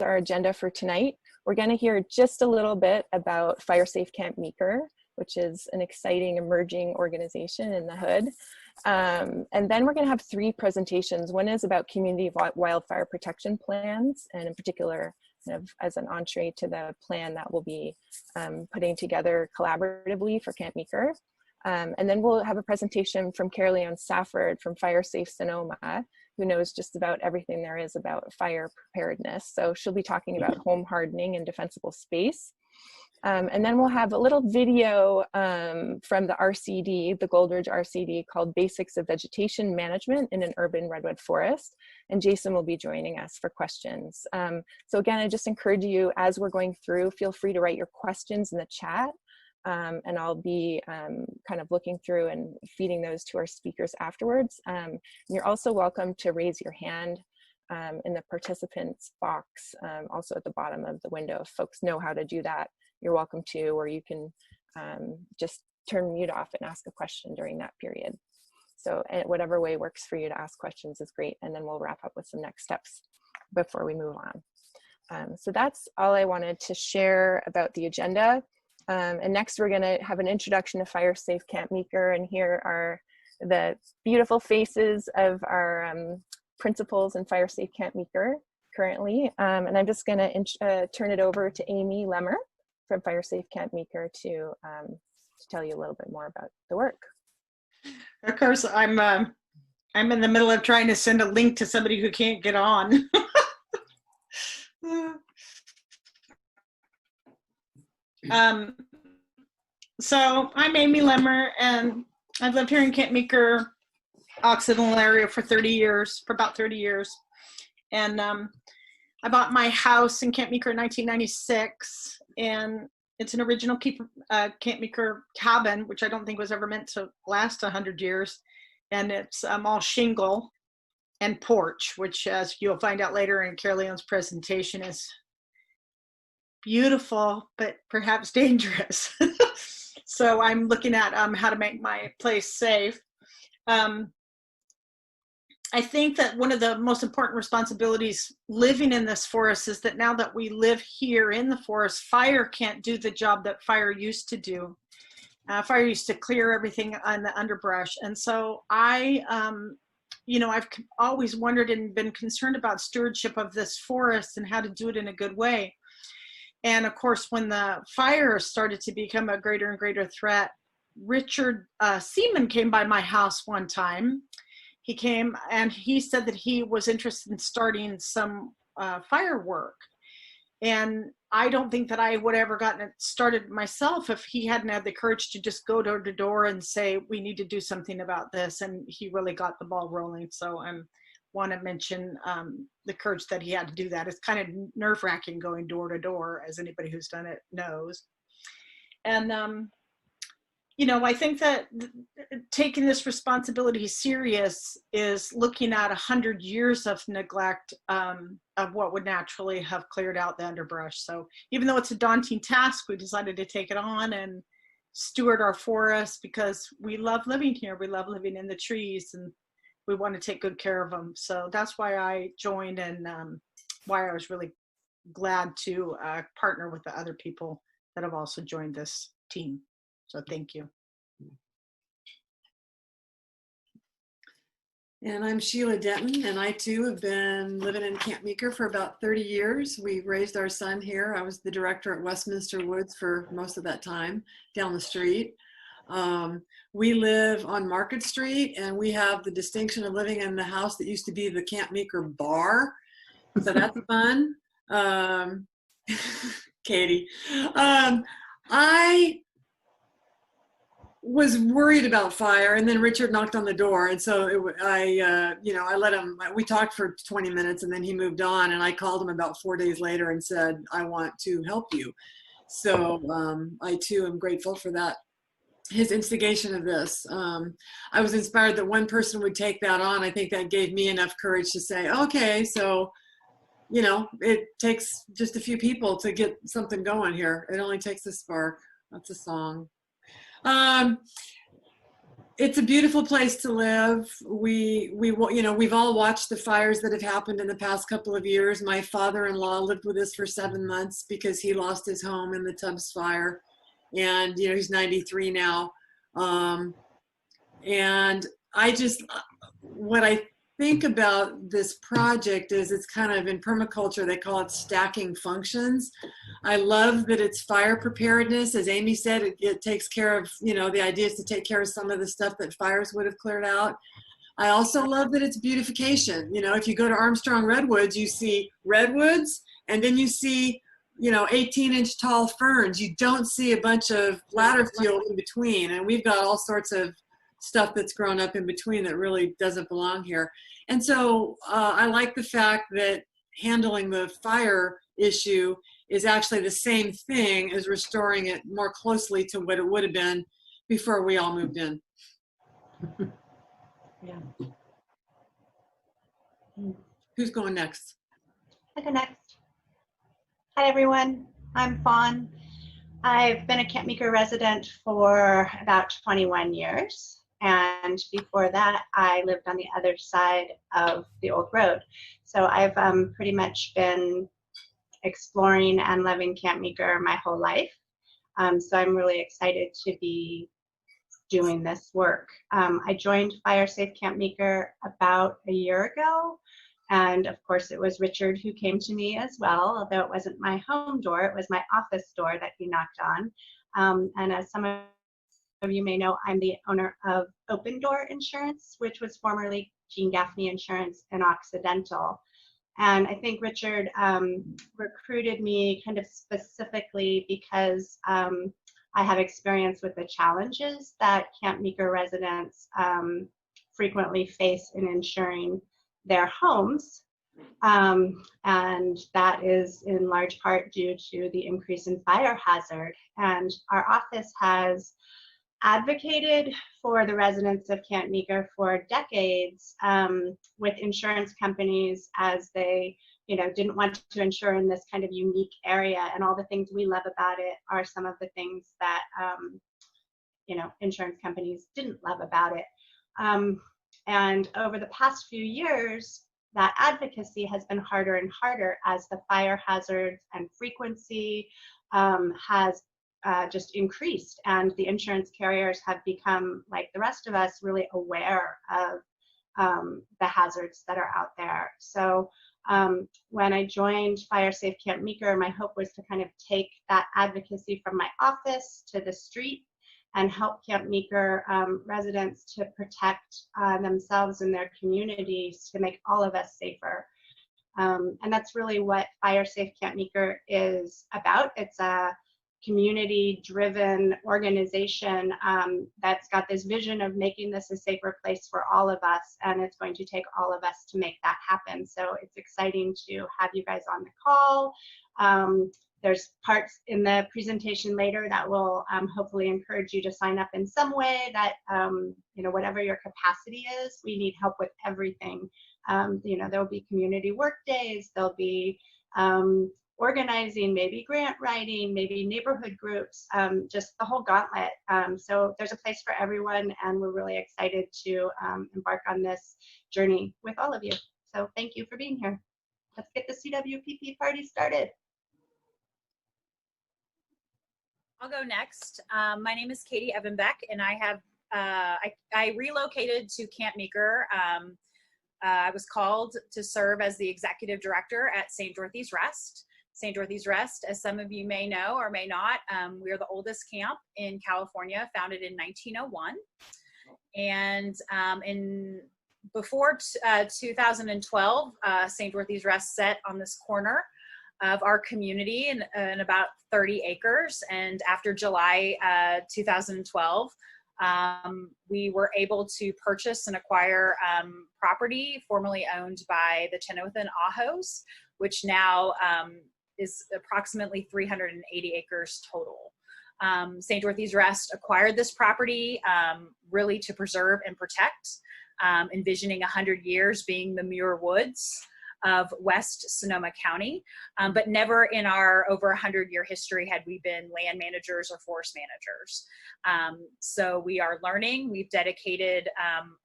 our agenda for tonight. We're going to hear just a little bit about Fire Safe Camp Meeker, which is an exciting emerging organization in the hood. And then we're going to have 3 presentations. One is about community wildfire protection plans, and in particular, kind of as an entree to the plan that we'll be putting together collaboratively for Camp Meeker. And then we'll have a presentation from Caerleon Safford from Fire Safe Sonoma, who knows just about everything there is about fire preparedness. So she'll be talking about home hardening and defensible space. And then we'll have a little video from the RCD, the Goldridge RCD, called Basics of Vegetation Management in an Urban Redwood Forest. And Jason will be joining us for questions. So again, I just encourage you, as we're going through, feel free to write your questions in the chat. And I'll be kind of looking through and feeding those to our speakers afterwards. You're also welcome to raise your hand in the participants box, also at the bottom of the window. If folks know how to do that, you're welcome to, or you can just turn mute off and ask a question during that period. So whatever way works for you to ask questions is great, and then we'll wrap up with some next steps before we move on. So that's all I wanted to share about the agenda. And next we're gonna have an introduction to Fire Safe Camp Meeker, and here are the beautiful faces of our principals in Fire Safe Camp Meeker currently. And I'm just gonna turn it over to Amy Lemmer from Fire Safe Camp Meeker to tell you a little bit more about the work. Of course, I'm in the middle of trying to send a link to somebody who can't get on. So I'm Amy Lemmer, and I've lived here in Camp Meeker, Occidental area for about 30 years. And I bought my house in Camp Meeker in 1996, and it's an original Camp Meeker cabin, which I don't think was ever meant to last 100 years. And it's all shingle and porch, which, as you'll find out later in Caerleon's presentation, is beautiful, but perhaps dangerous. So I'm looking at how to make my place safe. I think that one of the most important responsibilities living in this forest is that now that we live here in the forest, fire can't do the job that fire used to do. Fire used to clear everything on the underbrush. And so I've always wondered and been concerned about stewardship of this forest and how to do it in a good way. And of course, when the fire started to become a greater and greater threat, Richard Seaman came by my house one time. He came and he said that he was interested in starting some firework. And I don't think that I would have ever gotten it started myself if he hadn't had the courage to just go door to door and say, we need to do something about this. And he really got the ball rolling. So I want to mention the courage that he had to do that. It's kind of nerve-wracking going door to door, as anybody who's done it knows. And I think that taking this responsibility serious is looking at 100 years of neglect of what would naturally have cleared out the underbrush. So even though it's a daunting task, we decided to take it on and steward our forests because we love living here. We love living in the trees, and we want to take good care of them. So that's why I joined, and why I was really glad to partner with the other people that have also joined this team. So thank you. And I'm Sheila Denton, and I too have been living in Camp Meeker for about 30 years. We raised our son here. I was the director at Westminster Woods for most of that time, down the street. We live on Market Street, and we have the distinction of living in the house that used to be the Camp Meeker bar. So that's fun. Katy. I was worried about fire, and then Richard knocked on the door, and so I let him. We talked for 20 minutes, and then he moved on. And I called him about 4 days later and said, "I want to help you." So I too am grateful for that, his instigation of this. I was inspired that one person would take that on. I think that gave me enough courage to say, "Okay, so." It takes just a few people to get something going here. It only takes a spark. That's a song. It's a beautiful place to live. You know, we've all watched the fires that have happened in the past couple of years. My father-in-law lived with us for 7 months because he lost his home in the Tubbs fire, and you know, he's 93 now. And what I think about this project is it's kind of in permaculture, they call it stacking functions. I love that it's fire preparedness. As Amy said, it takes care of, you know, the idea is to take care of some of the stuff that fires would have cleared out. I also love that it's beautification. You know, if you go to Armstrong Redwoods, you see redwoods, and then you see, you know, 18-inch tall ferns. You don't see a bunch of bladder fuel in between. And we've got all sorts of stuff that's grown up in between that really doesn't belong here. And so I like the fact that handling the fire issue is actually the same thing as restoring it more closely to what it would have been before we all moved in. Yeah. Who's going next? I go next. Hi everyone, I'm Fawn. I've been a Camp Meeker resident for about 21 years. And before that, I lived on the other side of the old road. So I've pretty much been exploring and loving Camp Meeker my whole life. So I'm really excited to be doing this work. I joined Fire Safe Camp Meeker about a year ago. And of course, it was Richard who came to me as well, although it wasn't my home door, it was my office door that he knocked on. And as some of you may know, I'm the owner of Open Door Insurance, which was formerly Jean Gaffney Insurance and Occidental. And I think Richard recruited me kind of specifically because I have experience with the challenges that Camp Meeker residents frequently face in insuring their homes. And that is in large part due to the increase in fire hazard. And our office has advocated for the residents of Camp Meeker for decades with insurance companies, as they, you know, didn't want to insure in this kind of unique area. And all the things we love about it are some of the things that, you know, insurance companies didn't love about it. And over the past few years, that advocacy has been harder and harder as the fire hazards and frequency has just increased, and the insurance carriers have become, like the rest of us, really aware of the hazards that are out there. So when I joined Fire Safe Camp Meeker, my hope was to kind of take that advocacy from my office to the street and help Camp Meeker residents to protect themselves and their communities, to make all of us safer. And that's really what Fire Safe Camp Meeker is about. It's a community-driven organization that's got this vision of making this a safer place for all of us, and it's going to take all of us to make that happen. So it's exciting to have you guys on the call. There's parts in the presentation later that will hopefully encourage you to sign up in some way, that, you know, whatever your capacity is, we need help with everything. You know, there'll be community work days, there'll be organizing, maybe grant writing, maybe neighborhood groups, just the whole gauntlet. So there's a place for everyone, and we're really excited to embark on this journey with all of you. So thank you for being here. Let's get the CWPP party started. I'll go next. My name is Katy Beck, and I have I relocated to Camp Meeker. I was called to serve as the executive director at St. Dorothy's Rest. St. Dorothy's Rest, as some of you may know or may not, we are the oldest camp in California, founded in 1901. And before 2012, St. Dorothy's Rest set on this corner of our community in about 30 acres. And after July 2012, we were able to purchase and acquire property formerly owned by the Chenoweth Ahos, which now is approximately 380 acres total. St. Dorothy's Rest acquired this property really to preserve and protect, envisioning 100 years being the Muir Woods. of West Sonoma County, but never in our over 100-year history had we been land managers or forest managers. So we are learning. We've dedicated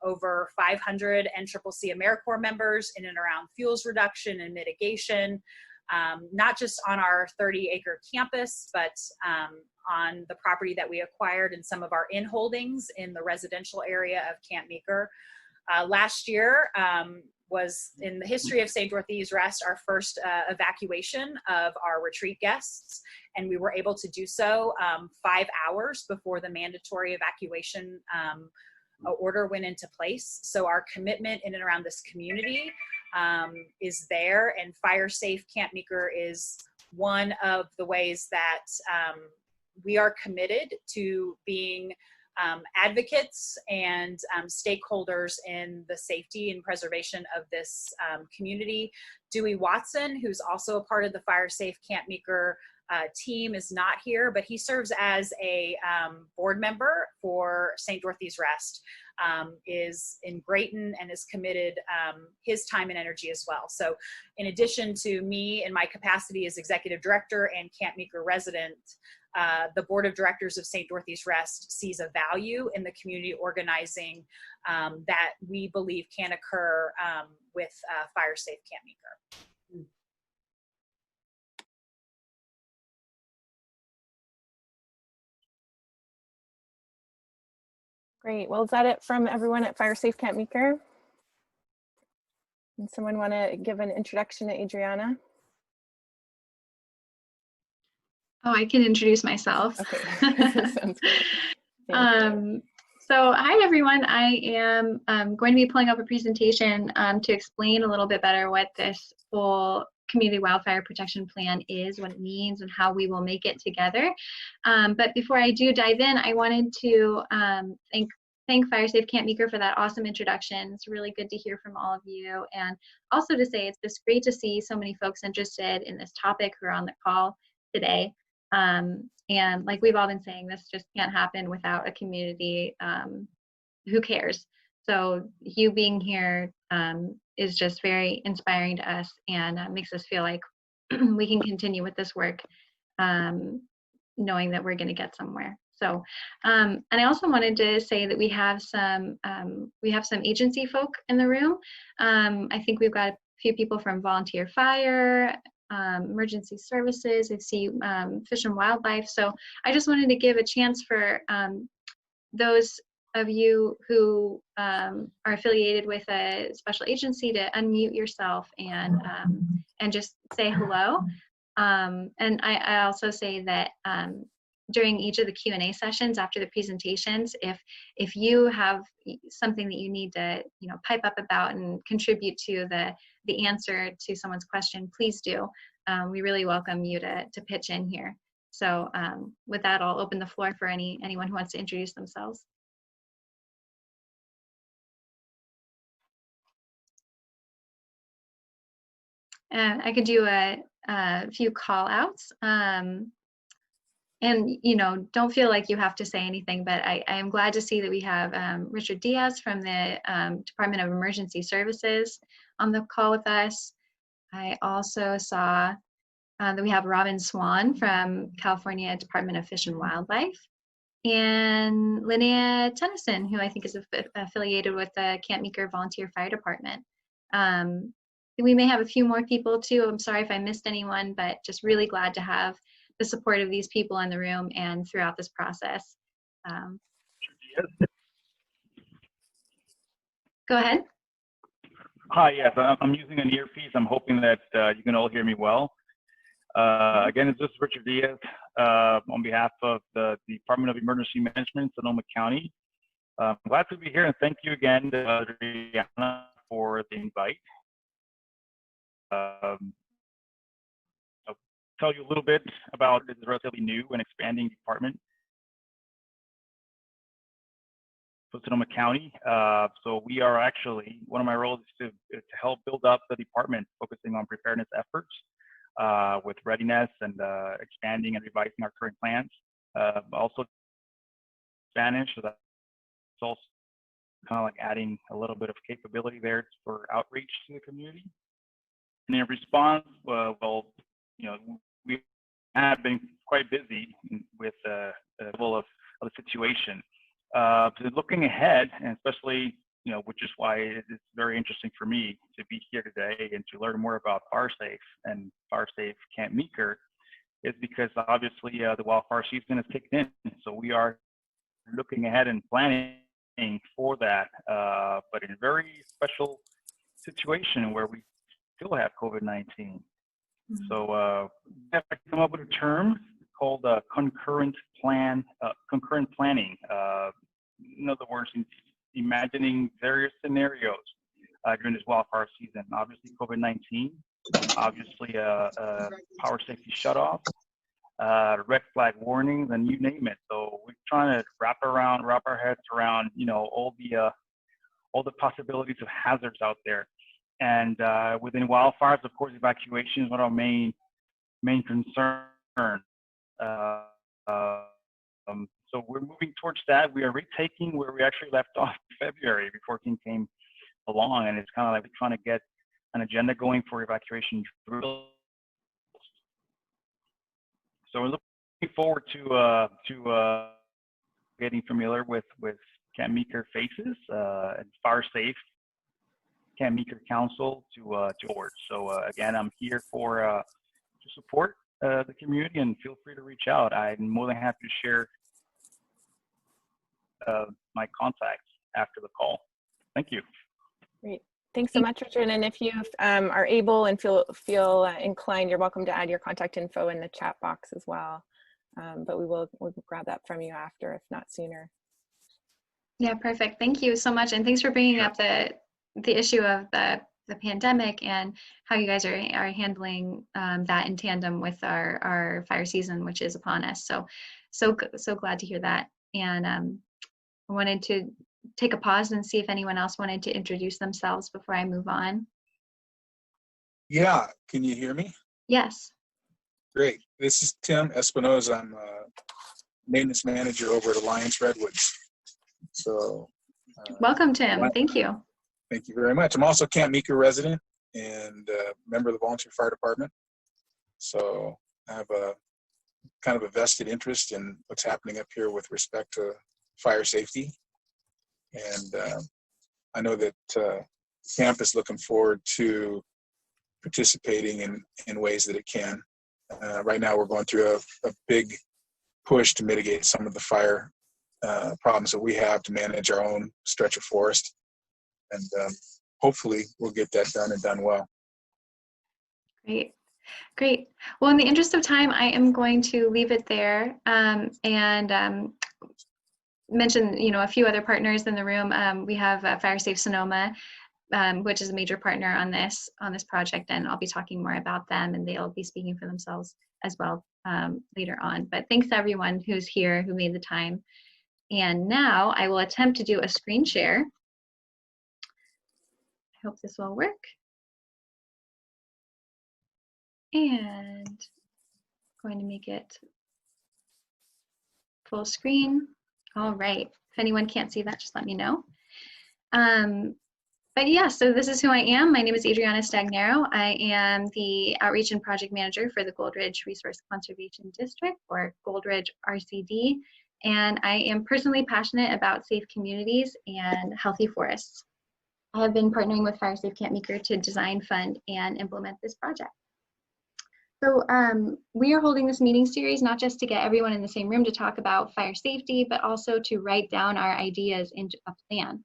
over 500 NCCC AmeriCorps members in and around fuels reduction and mitigation, not just on our 30-acre campus, but on the property that we acquired and some of our in-holdings in the residential area of Camp Meeker. Last year was, in the history of St. Dorothy's Rest, our first evacuation of our retreat guests, and we were able to do so 5 hours before the mandatory evacuation order went into place. So our commitment in and around this community is there, and Fire Safe Camp Meeker is one of the ways that we are committed to being advocates and stakeholders in the safety and preservation of this community. Dewey Watson, who's also a part of the Fire Safe Camp Meeker team, is not here, but he serves as a board member for St. Dorothy's Rest, is in Brayton, and is committed his time and energy as well. So in addition to me in my capacity as executive director and Camp Meeker resident, the board of directors of St. Dorothy's Rest sees a value in the community organizing that we believe can occur with Fire Safe Camp Meeker. Great. Well, is that it from everyone at Fire Safe Camp Meeker? And someone want to give an introduction to Adriana? Oh, I can introduce myself. Okay. Sounds good. So hi, everyone. I am going to be pulling up a presentation to explain a little bit better what this whole Community Wildfire Protection Plan is, what it means, and how we will make it together. But before I do dive in, I wanted to thank Fire Safe Camp Meeker for that awesome introduction. It's really good to hear from all of you, and also to say it's just great to see so many folks interested in this topic who are on the call today. And like we've all been saying, this just can't happen without a community who cares. So you being here is just very inspiring to us, and makes us feel like we can continue with this work, knowing that we're going to get somewhere. So, and I also wanted to say that we have some agency folk in the room. I think we've got a few people from Volunteer Fire, emergency services. I see Fish and Wildlife. So I just wanted to give a chance for those of you who are affiliated with a special agency to unmute yourself and just say hello. And I also say that during each of the Q&A sessions after the presentations, if you have something that you need to pipe up about and contribute to the answer to someone's question, please do. We really welcome you to pitch in here. So with that, I'll open the floor for anyone who wants to introduce themselves. I could do a few call outs. And don't feel like you have to say anything, but I am glad to see that we have Richard Diaz from the Department of Emergency Services on the call with us. I also saw that we have Robin Swan from California Department of Fish and Wildlife, and Linnea Tennyson, who I think is affiliated with the Camp Meeker Volunteer Fire Department. We may have a few more people too. I'm sorry if I missed anyone, but just really glad to have the support of these people in the room and throughout this process. Go ahead. Hi, yes, I'm using an earpiece. I'm hoping that you can all hear me well. Again, it's just Richard Diaz on behalf of the Department of Emergency Management, Sonoma County. I'm glad to be here, and thank you again to Adriana for the invite. I'll tell you a little bit about this relatively new and expanding department for Sonoma County. So we are actually, one of my roles is to help build up the department, focusing on preparedness efforts with readiness and expanding and revising our current plans. Also Spanish, so that's also kind of like adding a little bit of capability there for outreach to the community. And in response, well, you know, we have been quite busy with the level of the situation. So looking ahead, and especially, you know, which is why it's very interesting for me to be here today and to learn more about Fire Safe and Fire Safe Camp Meeker, is because obviously the wildfire season has kicked in. So we are looking ahead and planning for that, but in a very special situation where we still have COVID-19. Mm-hmm. So we have to come up with a term called concurrent planning. In other words, imagining various scenarios during this wildfire season. Obviously, COVID-19, obviously power safety shutoff, red flag warnings, and you name it. So we're trying to wrap our heads around, you know, all the possibilities of hazards out there. And within wildfires, of course, evacuation is one of our main concerns. So we're moving towards that. We are retaking where we actually left off in February before King came along, and it's kind of like we're trying to get an agenda going for evacuation drills. So we're looking forward to getting familiar with Camp Meeker faces and Fire Safe Camp Meeker Council to board. So again, I'm here to support the community, and feel free to reach out. I'm more than happy to share my contacts after the call. Thank you. Great. Thanks so much, Richard. And if you are able and feel inclined, you're welcome to add your contact info in the chat box as well. But we'll grab that from you after, if not sooner. Yeah, perfect. Thank you so much, and thanks for bringing up the issue of the pandemic and how you guys are handling that in tandem with our fire season, which is upon us. So glad to hear that. And I wanted to take a pause and see if anyone else wanted to introduce themselves before I move on. Yeah, can you hear me? Yes. Great. This is Tim Espinosa. I'm maintenance manager over at Alliance Redwoods. So welcome, Tim. Thank you. Thank you very much. I'm also Camp Meeker resident and member of the volunteer fire department. So I have a kind of a vested interest in what's happening up here with respect to fire safety. And I know that camp is looking forward to participating in ways that it can. Right now we're going through a big push to mitigate some of the fire problems that we have to manage our own stretch of forest. And hopefully we'll get that done and done well. Great. Well, in the interest of time, I am going to leave it there and mention, a few other partners in the room. We have Fire Safe Sonoma, which is a major partner on this project, and I'll be talking more about them, and they'll be speaking for themselves as well later on. But thanks to everyone who's here, who made the time. And now I will attempt to do a screen share. I hope this will work. And I'm going to make it full screen. All right. If anyone can't see that, just let me know. But yeah, so this is who I am. My name is Adriana Stagnaro. I am the Outreach and Project Manager for the Goldridge Resource Conservation District, or Goldridge RCD. And I am personally passionate about safe communities and healthy forests. I have been partnering with Fire Safe Camp Meeker to design, fund, and implement this project. So we are holding this meeting series not just to get everyone in the same room to talk about fire safety, but also to write down our ideas into a plan.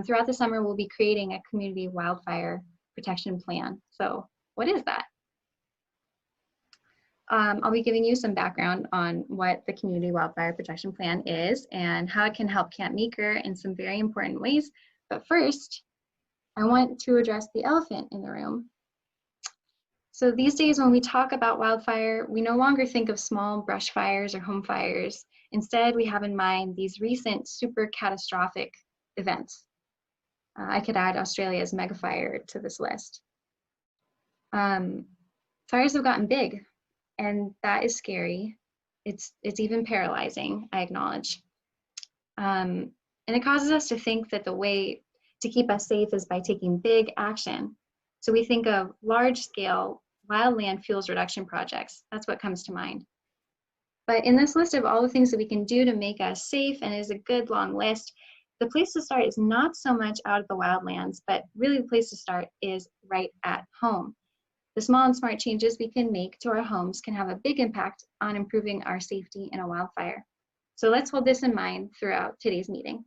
Throughout the summer, we'll be creating a Community Wildfire Protection Plan. So what is that? I'll be giving you some background on what the Community Wildfire Protection Plan is and how it can help Camp Meeker in some very important ways. But first, I want to address the elephant in the room. So these days when we talk about wildfire, we no longer think of small brush fires or home fires. Instead, we have in mind these recent super catastrophic events. I could add Australia's megafire to this list. Fires have gotten big, and that is scary. It's even paralyzing, I acknowledge. And it causes us to think that the way to keep us safe is by taking big action. So we think of large-scale wildland fuels reduction projects. That's what comes to mind. But in this list of all the things that we can do to make us safe, and it is a good long list, the place to start is not so much out of the wildlands, but really the place to start is right at home. The small and smart changes we can make to our homes can have a big impact on improving our safety in a wildfire. So let's hold this in mind throughout today's meeting.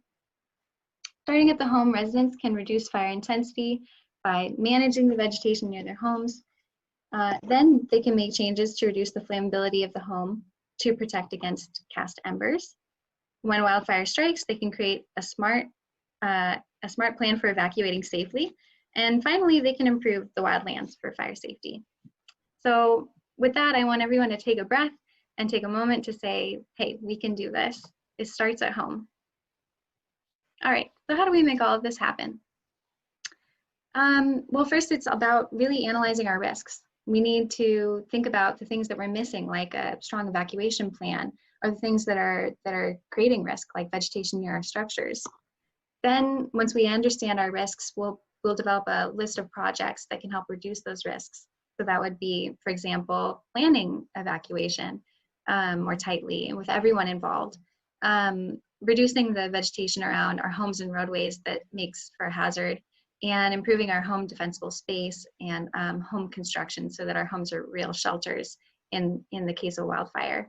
Starting at the home, residents can reduce fire intensity by managing the vegetation near their homes. Then they can make changes to reduce the flammability of the home to protect against cast embers. When wildfire strikes, they can create a smart plan for evacuating safely. And finally, they can improve the wildlands for fire safety. So with that, I want everyone to take a breath and take a moment to say, hey, we can do this. It starts at home. All right, so how do we make all of this happen? Well, first, it's about really analyzing our risks. We need to think about the things that we're missing, like a strong evacuation plan, or the things that are creating risk, like vegetation near our structures. Then, once we understand our risks, we'll develop a list of projects that can help reduce those risks. So that would be, for example, planning evacuation more tightly and with everyone involved, reducing the vegetation around our homes and roadways that makes for a hazard, and improving our home defensible space and home construction so that our homes are real shelters in the case of wildfire.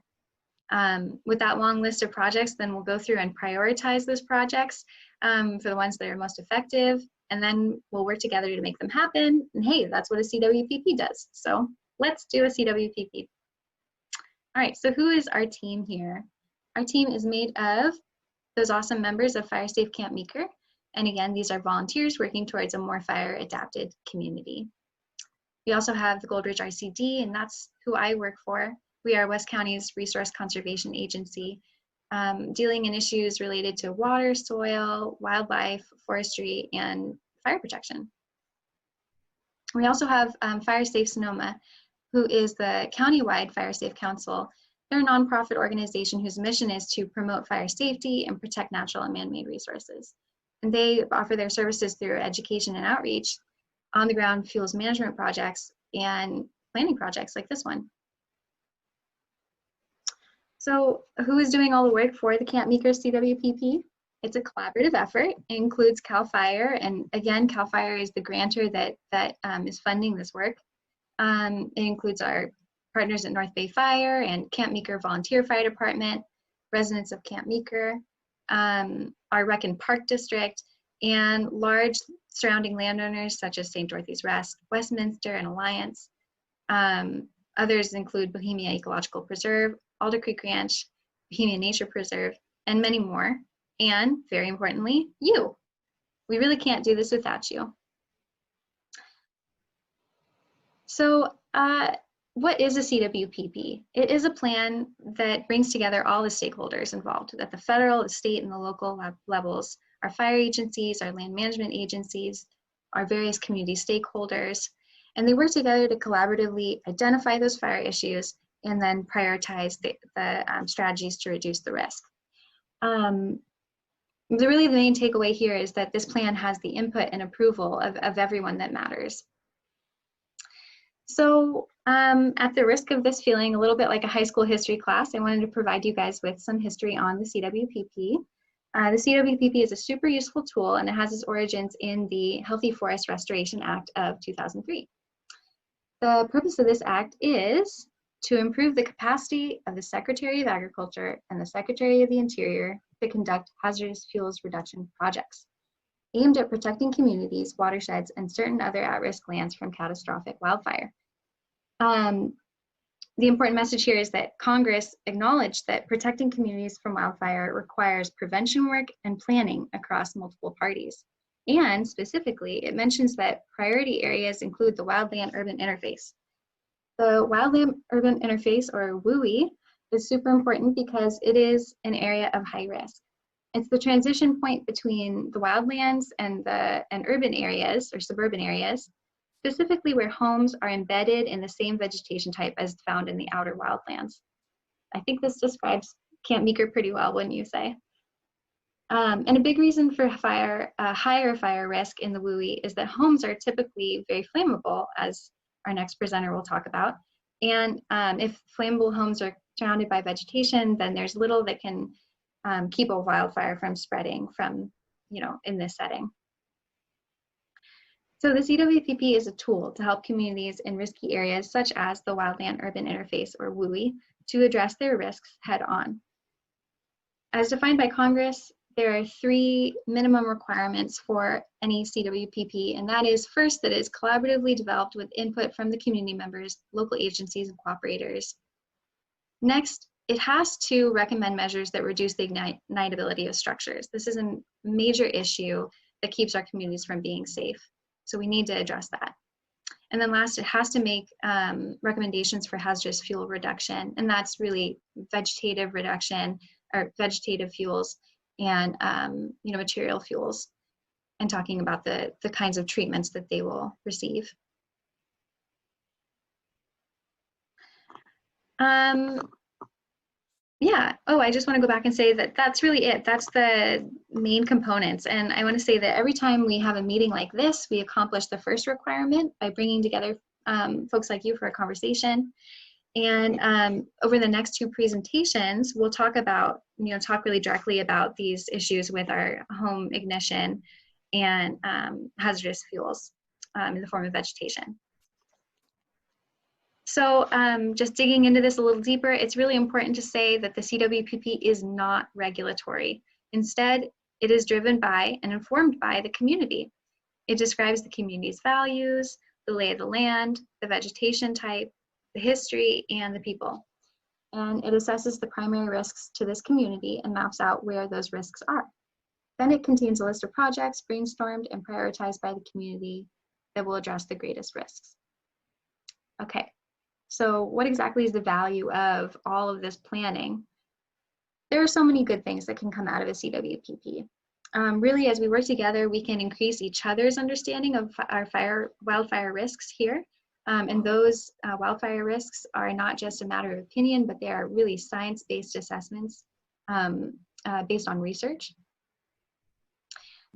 With that long list of projects, then we'll go through and prioritize those projects for the ones that are most effective, and then we'll work together to make them happen. And hey, that's what a CWPP does. So let's do a CWPP. All right, so who is our team here? Our team is made of those awesome members of Fire Safe Camp Meeker. And again, these are volunteers working towards a more fire adapted community. We also have the Goldridge RCD, and that's who I work for. We are West County's resource conservation agency, dealing in issues related to water, soil, wildlife, forestry, and fire protection. We also have Fire Safe Sonoma, who is the county-wide Fire Safe Council. They're a nonprofit organization whose mission is to promote fire safety and protect natural and man-made resources. And they offer their services through education and outreach, on-the-ground fuels management projects, and planning projects like this one. So who is doing all the work for the Camp Meeker CWPP? It's a collaborative effort. It includes CAL FIRE, and again, CAL FIRE is the grantor that is funding this work. It includes our partners at North Bay Fire and Camp Meeker Volunteer Fire Department, residents of Camp Meeker, our Rec and Park District, and large surrounding landowners such as St. Dorothy's Rest, Westminster, and Alliance. Others include Bohemia Ecological Preserve, Alder Creek Ranch, Bohemia Nature Preserve, and many more. And very importantly, you. We really can't do this without you. So what is a CWPP? It is a plan that brings together all the stakeholders involved at the federal, the state, and the local levels, our fire agencies, our land management agencies, our various community stakeholders, and they work together to collaboratively identify those fire issues and then prioritize the strategies to reduce the risk. Really the main takeaway here is that this plan has the input and approval of everyone that matters. So at the risk of this feeling a little bit like a high school history class, I wanted to provide you guys with some history on the CWPP. The CWPP is a super useful tool, and it has its origins in the Healthy Forest Restoration Act of 2003. The purpose of this act is to improve the capacity of the Secretary of Agriculture and the Secretary of the Interior to conduct hazardous fuels reduction projects aimed at protecting communities, watersheds, and certain other at-risk lands from catastrophic wildfire. The important message here is that Congress acknowledged that protecting communities from wildfire requires prevention work and planning across multiple parties. And specifically, it mentions that priority areas include the wildland-urban interface. The wildland-urban interface, or WUI, is super important because it is an area of high risk. It's the transition point between the wildlands and urban areas or suburban areas, specifically where homes are embedded in the same vegetation type as found in the outer wildlands. I think this describes Camp Meeker pretty well, wouldn't you say? And a big reason for higher fire risk in the WUI is that homes are typically very flammable, as our next presenter will talk about. And if flammable homes are surrounded by vegetation, then there's little that can keep a wildfire from spreading from, in this setting. So the CWPP is a tool to help communities in risky areas such as the wildland-urban interface, or WUI, to address their risks head on. As defined by Congress, there are 3 minimum requirements for any CWPP, and that is, first, that it is collaboratively developed with input from the community members, local agencies, and cooperators. Next, it has to recommend measures that reduce the ignitability of structures. This is a major issue that keeps our communities from being safe. So we need to address that. And then last, it has to make recommendations for hazardous fuel reduction, and that's really vegetative reduction, or vegetative fuels, and material fuels, and talking about the kinds of treatments that they will receive. Yeah, I just want to go back and say that that's really it. That's the main components. And I want to say that every time we have a meeting like this, we accomplish the first requirement by bringing together folks like you for a conversation. And over the next 2 presentations, we'll talk about, talk really directly about these issues with our home ignition and hazardous fuels in the form of vegetation. So just digging into this a little deeper, it's really important to say that the CWPP is not regulatory. Instead, it is driven by and informed by the community. It describes the community's values, the lay of the land, the vegetation type, the history, and the people. And it assesses the primary risks to this community and maps out where those risks are. Then it contains a list of projects brainstormed and prioritized by the community that will address the greatest risks. Okay, so what exactly is the value of all of this planning? There are so many good things that can come out of a CWPP. Really, as we work together, we can increase each other's understanding of our wildfire risks here. And those wildfire risks are not just a matter of opinion, but they are really science-based assessments based on research.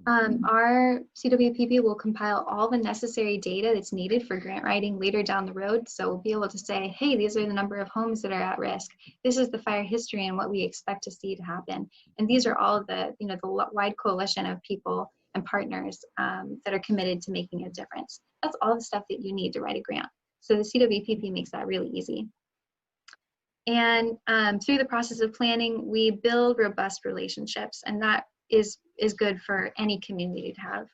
Our CWPP will compile all the necessary data that's needed for grant writing later down the road. So we'll be able to say, hey, these are the number of homes that are at risk. This is the fire history and what we expect to see to happen. And these are all the, the wide coalition of people and partners that are committed to making a difference. That's all the stuff that you need to write a grant. So the CWPP makes that really easy. And through the process of planning, we build robust relationships, and that is good for any community to have.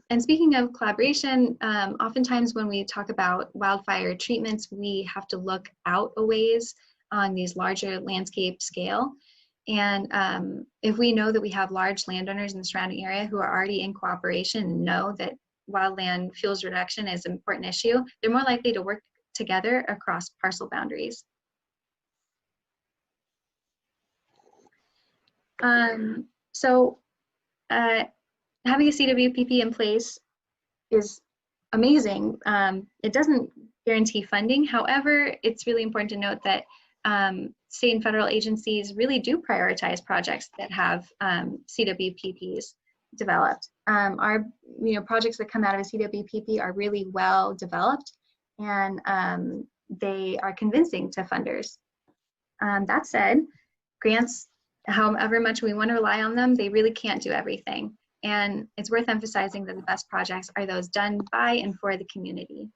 And speaking of collaboration, oftentimes when we talk about wildfire treatments, we have to look out a ways on these larger landscape scale. And if we know that we have large landowners in the surrounding area who are already in cooperation and know that wildland fuels reduction is an important issue, they're more likely to work together across parcel boundaries. So having a CWPP in place is amazing. It doesn't guarantee funding. However, it's really important to note that state and federal agencies really do prioritize projects that have CWPPs developed. Our projects that come out of a CWPP are really well developed, and they are convincing to funders. That said, grants, however much we want to rely on them, they really can't do everything. And it's worth emphasizing that the best projects are those done by and for the community.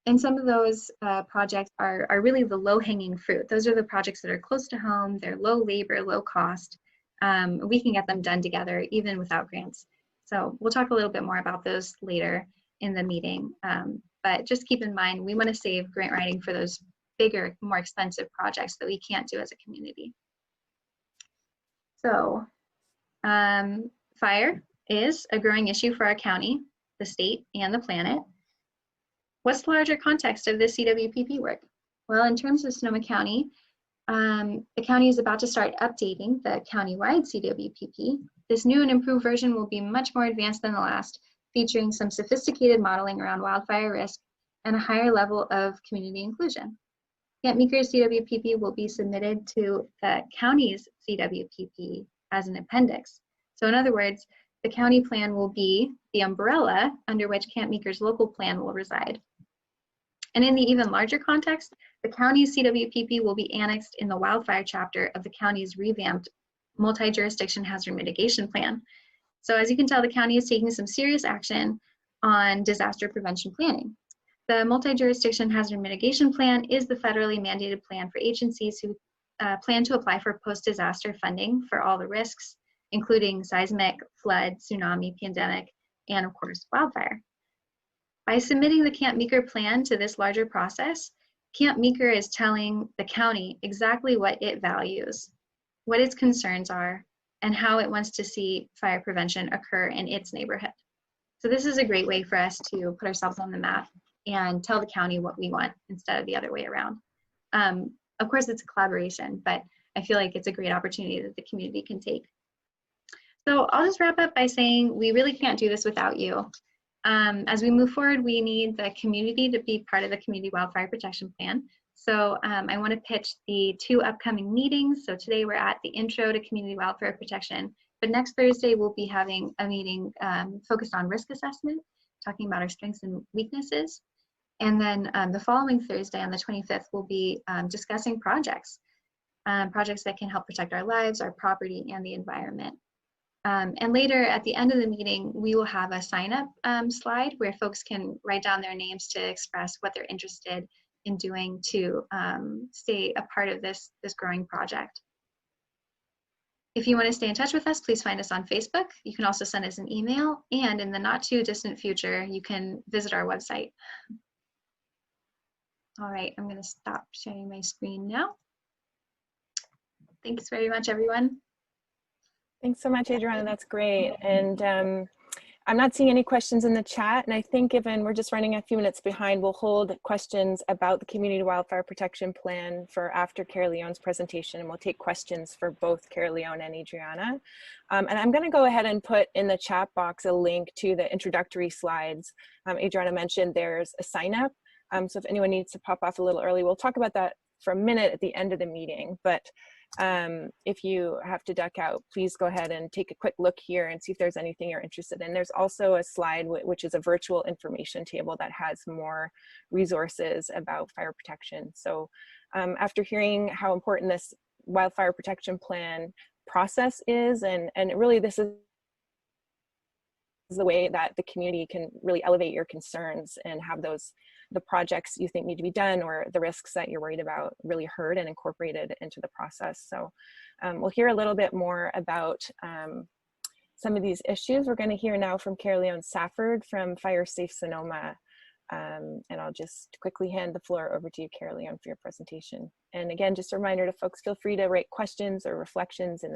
And some of those projects are really the low-hanging fruit. Those are the projects that are close to home, they're low labor, low cost. We can get them done together even without grants. So we'll talk a little bit more about those later in the meeting. But just keep in mind, we want to save grant writing for those bigger, more expensive projects that we can't do as a community. So fire is a growing issue for our county, the state, and the planet. What's the larger context of this CWPP work? Well, in terms of Sonoma County, the county is about to start updating the countywide CWPP. This new and improved version will be much more advanced than the last, featuring some sophisticated modeling around wildfire risk and a higher level of community inclusion. Camp Meeker's CWPP will be submitted to the county's CWPP as an appendix. So in other words, the county plan will be the umbrella under which Camp Meeker's local plan will reside. And in the even larger context, the county's CWPP will be annexed in the wildfire chapter of the county's revamped multi-jurisdiction hazard mitigation plan. So as you can tell, the county is taking some serious action on disaster prevention planning. The multi-jurisdiction hazard mitigation plan is the federally mandated plan for agencies who plan to apply for post-disaster funding for all the risks, including seismic, flood, tsunami, pandemic, and of course, wildfire. By submitting the Camp Meeker plan to this larger process, Camp Meeker is telling the county exactly what it values, what its concerns are, and how it wants to see fire prevention occur in its neighborhood. So this is a great way for us to put ourselves on the map and tell the county what we want instead of the other way around. Of course, it's a collaboration, but I feel like it's a great opportunity that the community can take. So I'll just wrap up by saying we really can't do this without you. As we move forward, we need the community to be part of the Community Wildfire Protection Plan. So I want to pitch the 2 upcoming meetings. So today we're at the Intro to Community Wildfire Protection, but next Thursday we'll be having a meeting focused on risk assessment, talking about our strengths and weaknesses. And then the following Thursday on the 25th, we'll be discussing projects that can help protect our lives, our property, and the environment. And later at the end of the meeting, we will have a sign-up slide where folks can write down their names to express what they're interested in doing to stay a part of this growing project. If you want to stay in touch with us, please find us on Facebook. You can also send us an email, and in the not too distant future, you can visit our website. All right, I'm going to stop sharing my screen now. Thanks very much, everyone. Thanks so much, Adriana. That's great. And I'm not seeing any questions in the chat. And I think given we're just running a few minutes behind, we'll hold questions about the Community Wildfire Protection Plan for after Caerleon's presentation. And we'll take questions for both Caerleon and Adriana. And I'm going to go ahead and put in the chat box a link to the introductory slides. Adriana mentioned there's a sign up. So if anyone needs to pop off a little early, we'll talk about that for a minute at the end of the meeting. But if you have to duck out, please go ahead and take a quick look here and see if there's anything you're interested in. There's also a slide which is a virtual information table that has more resources about fire protection. So after hearing how important this wildfire protection plan process is, and really this is the way that the community can really elevate your concerns and have the projects you think need to be done or the risks that you're worried about really heard and incorporated into the process. So we'll hear a little bit more about some of these issues. We're going to hear now from Caerleon Safford from Fire Safe Sonoma. And I'll just quickly hand the floor over to you, Caerleon, for your presentation. And again, just a reminder to folks, feel free to write questions or reflections in the